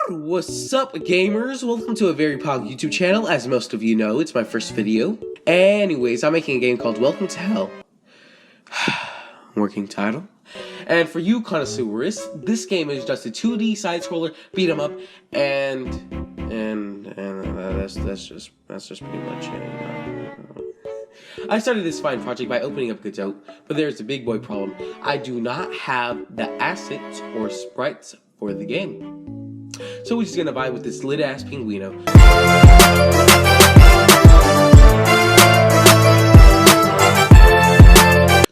What's up, gamers? Welcome to a very pog YouTube channel. As most of you know, it's my first video. Anyways, I'm making a game called Welcome to Hell. Working title. And for you connoisseurs, this game is just a 2D side-scroller beat 'em up, and that's just pretty much it. I started this fine project by opening up Godot, but there's a big boy problem. I do not have the assets or sprites for the game. So we're just gonna vibe with this lit ass Peenguino.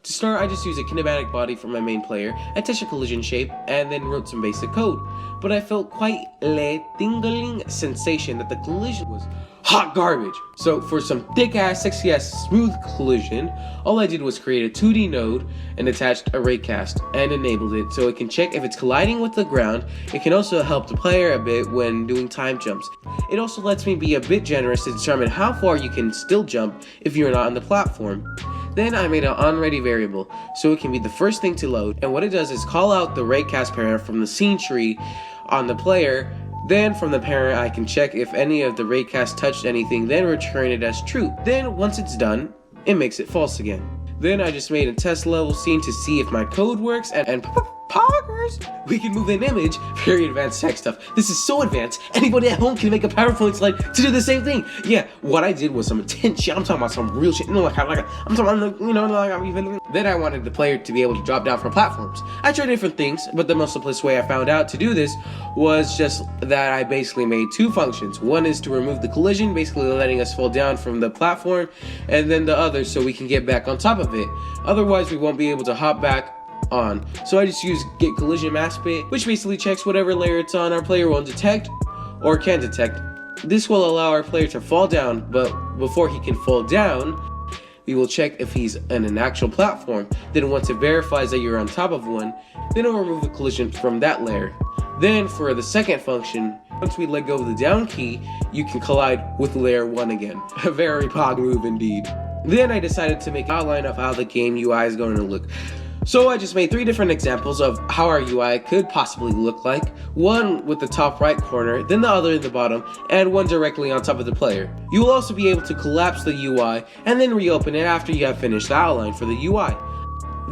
To start, I just used a kinematic body for my main player, I touched a collision shape, and then wrote some basic code. But I felt quite a tingling sensation that the collision was hot garbage. So for some thick ass, sexy ass, smooth collision, all I did was create a 2D node and attached a rekt and enabled it so it can check if it's colliding with the ground. It can also help the player a bit when doing time jumps. It also lets me be a bit generous to determine how far you can still jump if you're not on the platform. Then I made an onReady variable so it can be the first thing to load, and what it does is call out the rekt parent from the scene tree on the player. Then from the parent I can check if any of the rekt touched anything, then return it as true. Then once it's done, it makes it false again. Then I just made a test level scene to see if my code works, and poggers! We can move an image. Very advanced tech stuff. This is so advanced, anybody at home can make a PowerPoint slide to do the same thing. Yeah, what I did was some intense shit. I'm talking about some real shit. No, I'm talking about, I'm even. Then I wanted the player to be able to drop down from platforms. I tried different things, but the most simplest way I found out to do this was just that I basically made two functions. One is to remove the collision, basically letting us fall down from the platform, and then the other so we can get back on top of it. Otherwise, we won't be able to hop back on. So I just use get collision mask bit, which basically checks whatever layer it's on our player won't detect or can detect. This will allow our player to fall down, but before he can fall down, we will check if he's on an actual platform. Then once it verifies that you're on top of one, then it'll remove the collision from that layer. Then for the second function, once we let go of the down key, you can collide with layer 1 again. A very pog move indeed. Then I decided to make an outline of how the game UI is going to look. So I just made 3 different examples of how our UI could possibly look like. One with the top right corner, then the other in the bottom, and one directly on top of the player. You will also be able to collapse the UI and then reopen it after you have finished the outline for the UI.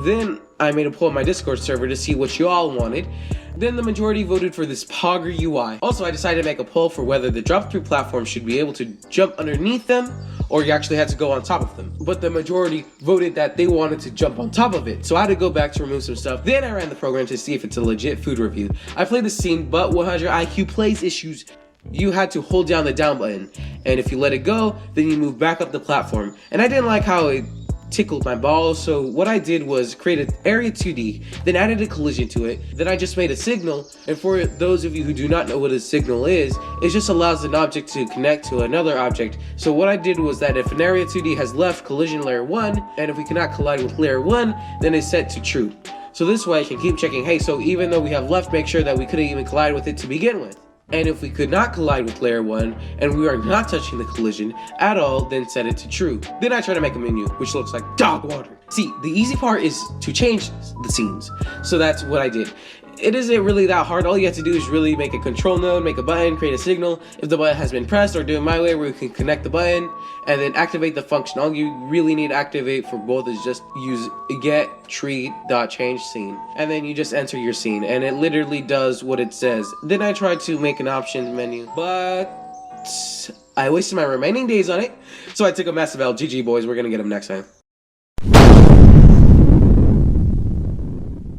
Then I made a poll on my Discord server to see what you all wanted. Then the majority voted for this pogger UI. Also, I decided to make a poll for whether the drop-through platform should be able to jump underneath them or you actually had to go on top of them. But the majority voted that they wanted to jump on top of it, so I had to go back to remove some stuff. Then I ran the program to see if it's a legit food review. I played the scene, but 100 IQ plays issues. You had to hold down the down button, and if you let it go, then you move back up the platform. And I didn't like how it tickled my balls, so what I did was create an area 2D, then added a collision to it, then I just made a signal. And for those of you who do not know what a signal is, it just allows an object to connect to another object. So what I did was that if an area 2D has left collision layer 1, and if we cannot collide with layer 1, then it's set to true. So this way I can keep checking, hey, so even though we have left, make sure that we couldn't even collide with it to begin with. And if we could not collide with layer 1, and we are not touching the collision at all, then set it to true. Then I try to make a menu, which looks like dog water. See, the easy part is to change the scenes. So that's what I did. It isn't really that hard. All you have to do is really make a control node, make a button, create a signal. If the button has been pressed, or do it my way where we can connect the button, and then activate the function. All you really need to activate for both is just use get tree.change scene. And then you just enter your scene, and it literally does what it says. Then I tried to make an options menu, but I wasted my remaining days on it. So I took a massive L. GG boys, we're gonna get them next time.